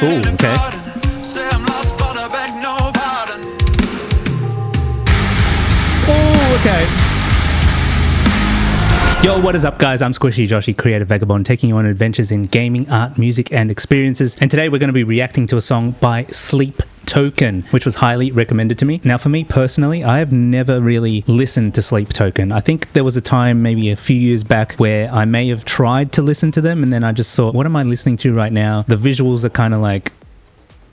Ooh, okay. Oh, okay. Yo, what is up guys? I'm SquishyJoshy, creative vagabond, taking you on adventures in gaming, art, music, and experiences. And today we're going to be reacting to a song by Sleep Token, which was highly recommended to me. Now for me personally, I have never really listened to Sleep Token. I think there was a time maybe a few years back where I may have tried to listen to them and then I just thought, what am I listening to right now? The visuals are kind of like,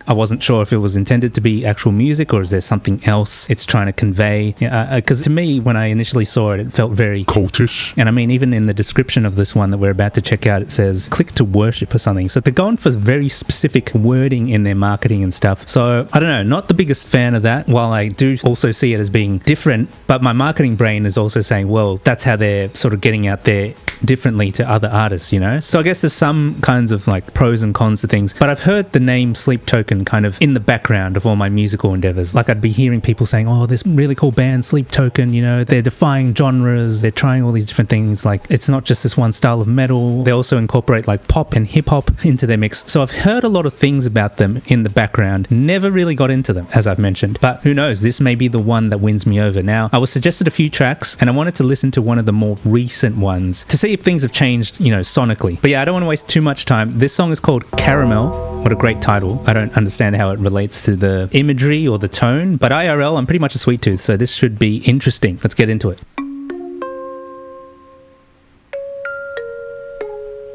I wasn't sure if it was intended to be actual music or is there something else it's trying to convey. Because to me, when I initially saw it, it felt very cultish. And I mean, even in the description of this one that we're about to check out, it says, click to worship or something. So they're going for very specific wording in their marketing and stuff. So I don't know, not the biggest fan of that, while I do also see it as being different. But my marketing brain is also saying, well, that's how they're sort of getting out there differently to other artists, you know? So I guess there's some kinds of like pros and cons to things. But I've heard the name Sleep Token kind of in the background of all my musical endeavors. Like I'd be hearing people saying, oh, this really cool band Sleep Token, you know, they're defying genres, they're trying all these different things. Like it's not just this one style of metal. They also incorporate like pop and hip hop into their mix. So I've heard a lot of things about them in the background, never really got into them, as I've mentioned, but who knows, this may be the one that wins me over. Now I was suggested a few tracks and I wanted to listen to one of the more recent ones to see if things have changed, you know, sonically. But yeah, I don't want to waste too much time. This song is called Caramel. What a great title. I don't understand how it relates to the imagery or the tone, but IRL, I'm pretty much a sweet tooth, so this should be interesting. Let's get into it.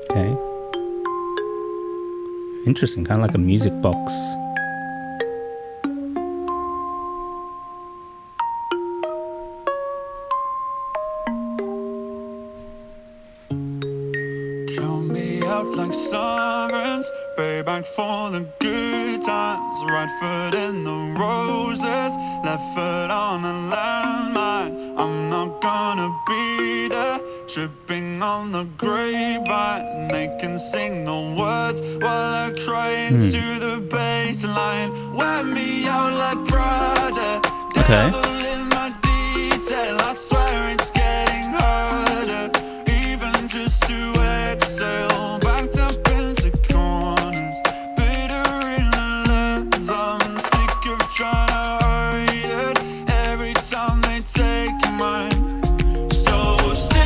Okay. Interesting, kind of like a music box. Count me out like sovereigns, pay back for the good times. Right foot in the roses, left foot on a landmine. I'm not gonna be there, tripping on the grapevine. They can sing the words while I cry into the baseline. Wear me out like Prada, devil in my detail. I swear it's getting harder, even just to exhale. Backed up into corners, bitter in the lens. I'm sick of trying to hide it every time they take mine.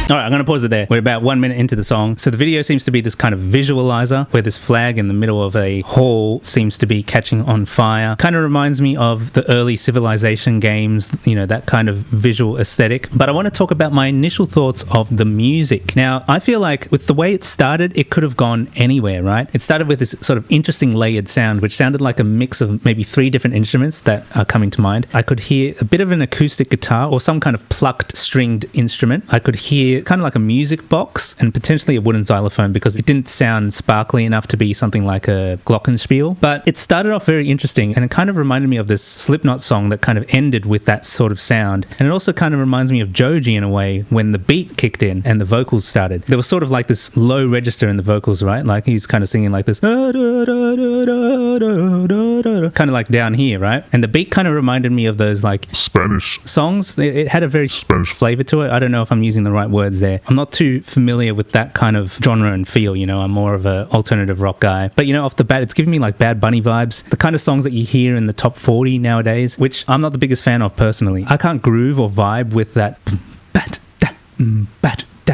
All right, I'm going to pause it there. We're about 1 minute into the song. So the video seems to be this kind of visualizer where this flag in the middle of a hall seems to be catching on fire. Kind of reminds me of the early Civilization games, you know, that kind of visual aesthetic. But I want to talk about my initial thoughts of the music. Now, I feel like with the way it started, it could have gone anywhere, right? It started with this sort of interesting layered sound, which sounded like a mix of maybe 3 different instruments that are coming to mind. I could hear a bit of an acoustic guitar or some kind of plucked stringed instrument. I could hear kind of like a music box and potentially a wooden xylophone because it didn't sound sparkly enough to be something like a glockenspiel. But it started off very interesting and it kind of reminded me of this Slipknot song that kind of ended with that sort of sound. And it also kind of reminds me of Joji in a way when the beat kicked in and the vocals started. There was sort of like this low register in the vocals, right? Like he's kind of singing like this, kind of like down here, right? And the beat kind of reminded me of those like Spanish songs. It had a very Spanish flavor to it. I don't know if I'm using the right words there. I'm not too familiar with that kind of genre and feel, you know, I'm more of an alternative rock guy. But, you know, off the bat, it's giving me like Bad Bunny vibes, the kind of songs that you hear in the top 40 nowadays, which I'm not the biggest fan of personally. I can't groove or vibe with that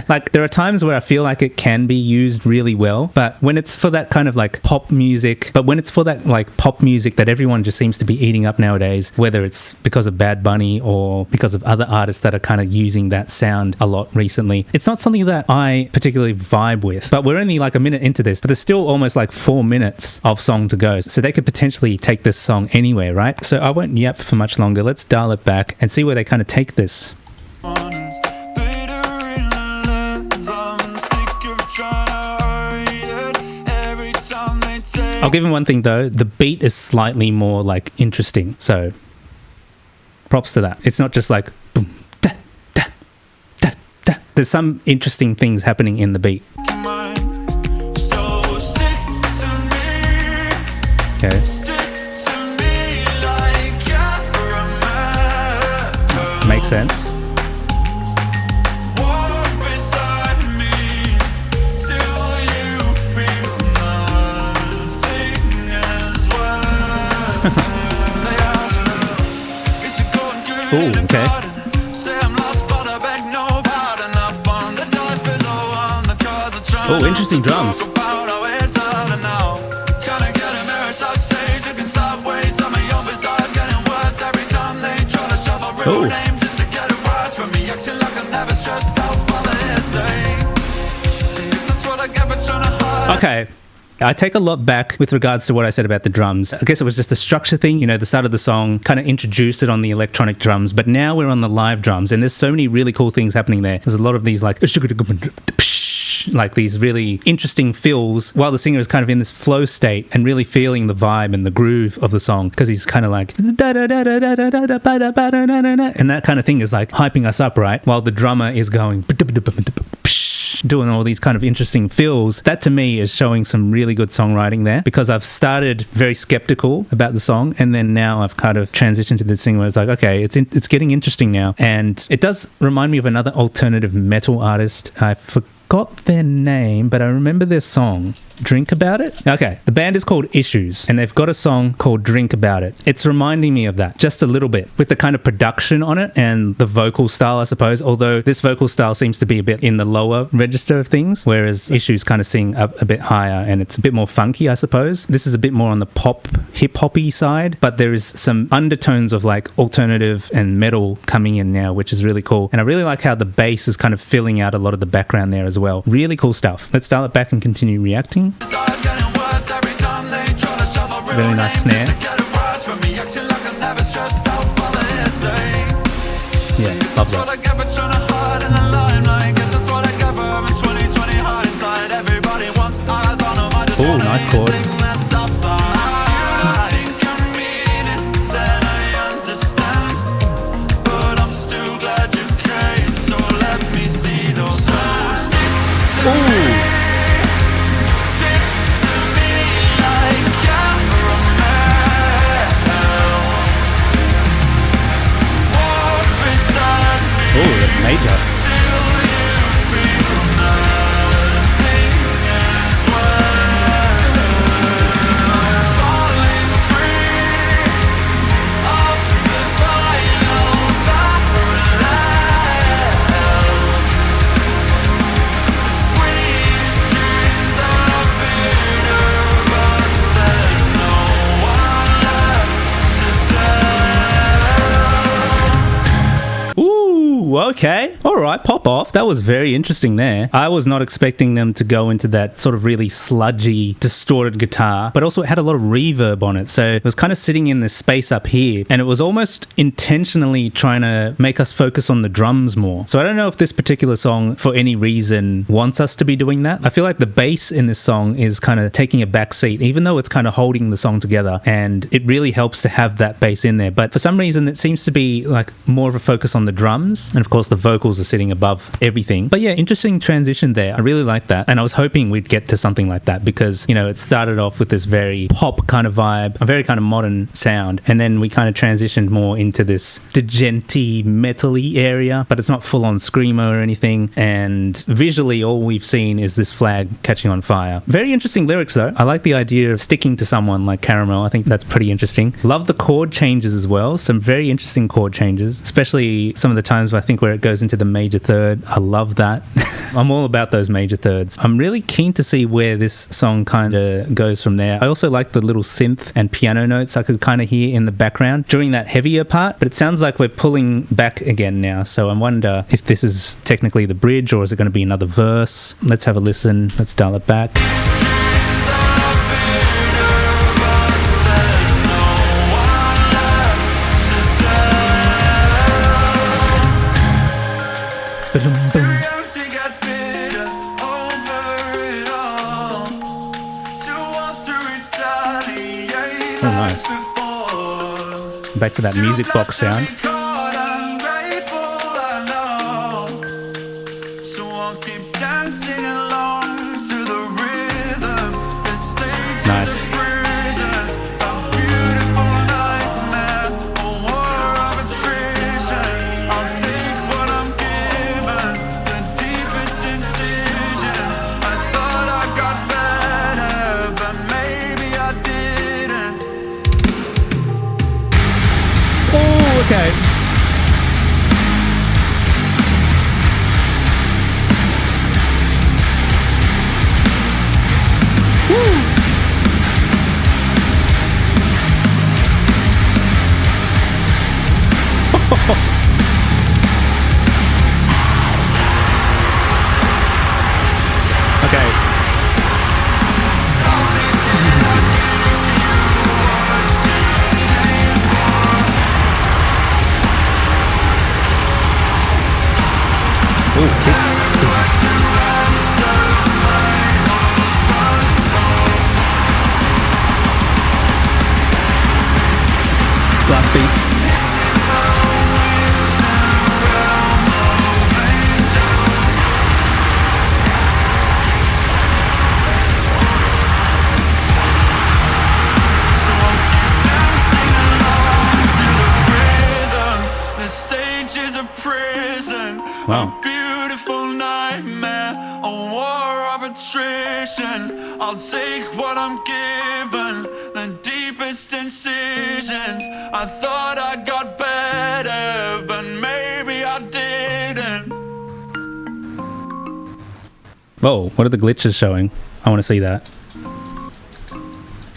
like there are times where I feel like it can be used really well, but when it's for that kind of like pop music, that everyone just seems to be eating up nowadays, whether it's because of Bad Bunny or because of other artists that are kind of using that sound a lot recently, it's not something that I particularly vibe with. But we're only like a minute into this, but there's still almost like 4 minutes of song to go, so they could potentially take this song anywhere, right? So I won't yap for much longer. Let's dial it back and see where they kind of take this. I'll give him one thing though, the beat is slightly more like interesting, so props to that. It's not just like boom, da, da, da, da. There's some interesting things happening in the beat. Okay. Makes sense. Ooh, okay. Oh, interesting drums. Oh. Okay. I take a lot back with regards to what I said about the drums. I guess it was just a structure thing. You know, the start of the song kind of introduced it on the electronic drums, but now we're on the live drums, and there's so many really cool things happening there. There's a lot of these like these really interesting fills while the singer is kind of in this flow state and really feeling the vibe and the groove of the song, because he's kind of like and that kind of thing is like hyping us up, right? While the drummer is going doing all these kind of interesting fills. That to me is showing some really good songwriting there, because I've started very skeptical about the song, and then now I've kind of transitioned to this thing where it's like, okay, it's getting interesting now. And it does remind me of another alternative metal artist. I forgot their name, but I remember their song. Drink About It? Okay, the band is called Issues, and they've got a song called Drink About It. It's reminding me of that, just a little bit, with the kind of production on it and the vocal style, I suppose, although this vocal style seems to be a bit in the lower register of things, whereas Issues kind of sing up a bit higher, and it's a bit more funky, I suppose. This is a bit more on the pop, hip-hoppy side, but there is some undertones of like alternative and metal coming in now, which is really cool. And I really like how the bass is kind of filling out a lot of the background there as well. Really cool stuff. Let's dial it back and continue reacting. Really nice snare. Yeah, love that. Oh, nice chord. Ooh. Oh, that's major. Okay, all right, pop off. That was very interesting there. I was not expecting them to go into that sort of really sludgy, distorted guitar, but also it had a lot of reverb on it. So it was kind of sitting in this space up here, and it was almost intentionally trying to make us focus on the drums more. So I don't know if this particular song, for any reason, wants us to be doing that. I feel like the bass in this song is kind of taking a back seat, even though it's kind of holding the song together, and it really helps to have that bass in there. But for some reason, it seems to be like more of a focus on the drums, and of course the vocals are sitting above everything. But yeah, interesting transition there. I really like that, and I was hoping we'd get to something like that, because, you know, it started off with this very pop kind of vibe, a very kind of modern sound, and then we kind of transitioned more into this digenty, metal-y area, but it's not full-on screamo or anything, and visually all we've seen is this flag catching on fire. Very interesting lyrics though. I like the idea of sticking to someone like Caramel. I think that's pretty interesting. Love the chord changes as well. Some very interesting chord changes, especially some of the times I think where it goes into the major third. I love that. I'm all about those major thirds. I'm really keen to see where this song kind of goes from there. I also like the little synth and piano notes I could kind of hear in the background during that heavier part, but it sounds like we're pulling back again now. So I wonder if this is technically the bridge, or is it going to be another verse? Let's have a listen. Let's dial it back. Oh, nice. Back to that music box sound. Nice. Okay. Wow. A beautiful nightmare, a war of attrition. I'll take what I'm given, the deepest incisions. I thought I got better, but maybe I didn't. Whoa, what are the glitches showing? I want to see that.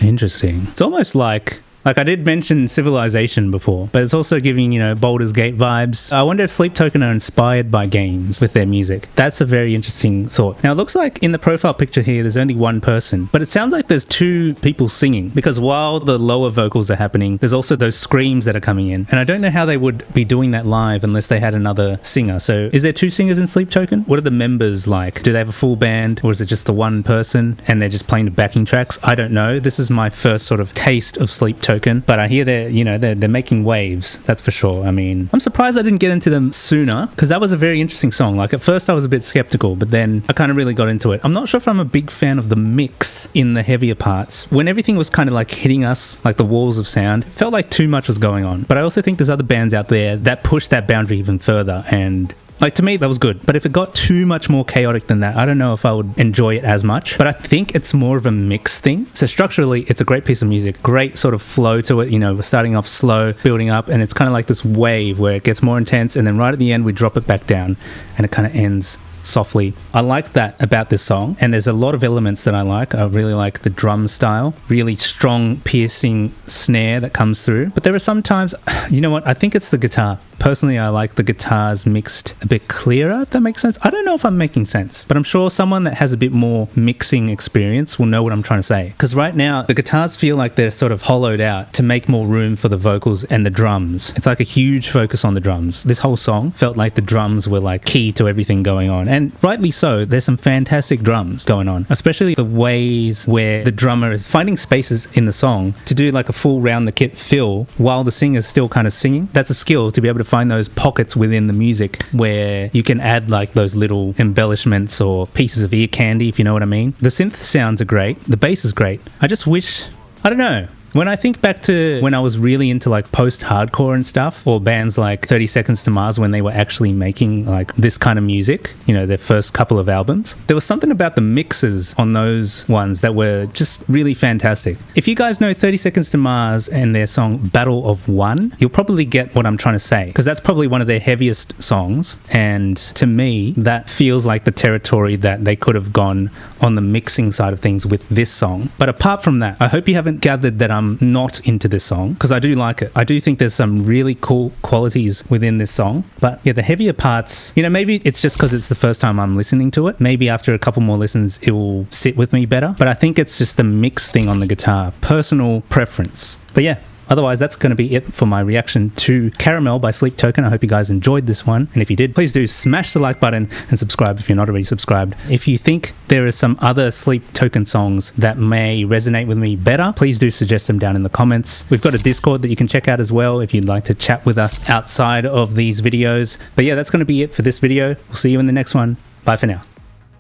Interesting. It's almost like I did mention Civilization before, but it's also giving, Baldur's Gate vibes. I wonder if Sleep Token are inspired by games with their music. That's a very interesting thought. Now, it looks like in the profile picture here, there's only one person, but it sounds like there's two people singing, because while the lower vocals are happening, there's also those screams that are coming in. And I don't know how they would be doing that live unless they had another singer. So is there two singers in Sleep Token? What are the members like? Do they have a full band, or is it just the one person and they're just playing the backing tracks? I don't know. This is my first sort of taste of Sleep Token, but I hear they're making waves, that's for sure. I mean, I'm surprised I didn't get into them sooner, because that was a very interesting song. Like, at first I was a bit skeptical, but then I kind of really got into it. I'm not sure if I'm a big fan of the mix in the heavier parts. When everything was kind of like hitting us, like the walls of sound, it felt like too much was going on. But I also think there's other bands out there that push that boundary even further, and to me, that was good. But if it got too much more chaotic than that, I don't know if I would enjoy it as much. But I think it's more of a mix thing. So structurally, it's a great piece of music. Great sort of flow to it. We're starting off slow, building up, and it's kind of like this wave where it gets more intense, and then right at the end, we drop it back down, and it kind of ends softly. I like that about this song, and there's a lot of elements that I like. I really like the drum style, really strong piercing snare that comes through. But there are some times, you know what, I think it's the guitar. Personally, I like the guitars mixed a bit clearer, if that makes sense. I don't know if I'm making sense, but I'm sure someone that has a bit more mixing experience will know what I'm trying to say. Because right now, the guitars feel like they're sort of hollowed out to make more room for the vocals and the drums. It's like a huge focus on the drums. This whole song felt like the drums were like key to everything going on. And rightly so, there's some fantastic drums going on, especially the ways where the drummer is finding spaces in the song to do like a full round the kit fill while the singer's still kind of singing. That's a skill, to be able to find those pockets within the music where you can add like those little embellishments or pieces of ear candy, if you know what I mean. The synth sounds are great. The bass is great. I just wish, I don't know. When I think back to when I was really into like post-hardcore and stuff, or bands like 30 Seconds to Mars, when they were actually making like this kind of music, their first couple of albums, there was something about the mixes on those ones that were just really fantastic. If you guys know 30 Seconds to Mars and their song Battle of One, you'll probably get what I'm trying to say, because that's probably one of their heaviest songs, and to me that feels like the territory that they could have gone on the mixing side of things with this song. But apart from that, I hope you haven't gathered that I'm not into this song, because I do like it. I do think there's some really cool qualities within this song, but yeah, the heavier parts, maybe it's just because it's the first time I'm listening to it. Maybe after a couple more listens it will sit with me better, but I think it's just the mix thing on the guitar, personal preference. But yeah, otherwise, that's going to be it for my reaction to Caramel by Sleep Token. I hope you guys enjoyed this one. And if you did, please do smash the like button and subscribe if you're not already subscribed. If you think there are some other Sleep Token songs that may resonate with me better, please do suggest them down in the comments. We've got a Discord that you can check out as well if you'd like to chat with us outside of these videos. But yeah, that's going to be it for this video. We'll see you in the next one. Bye for now.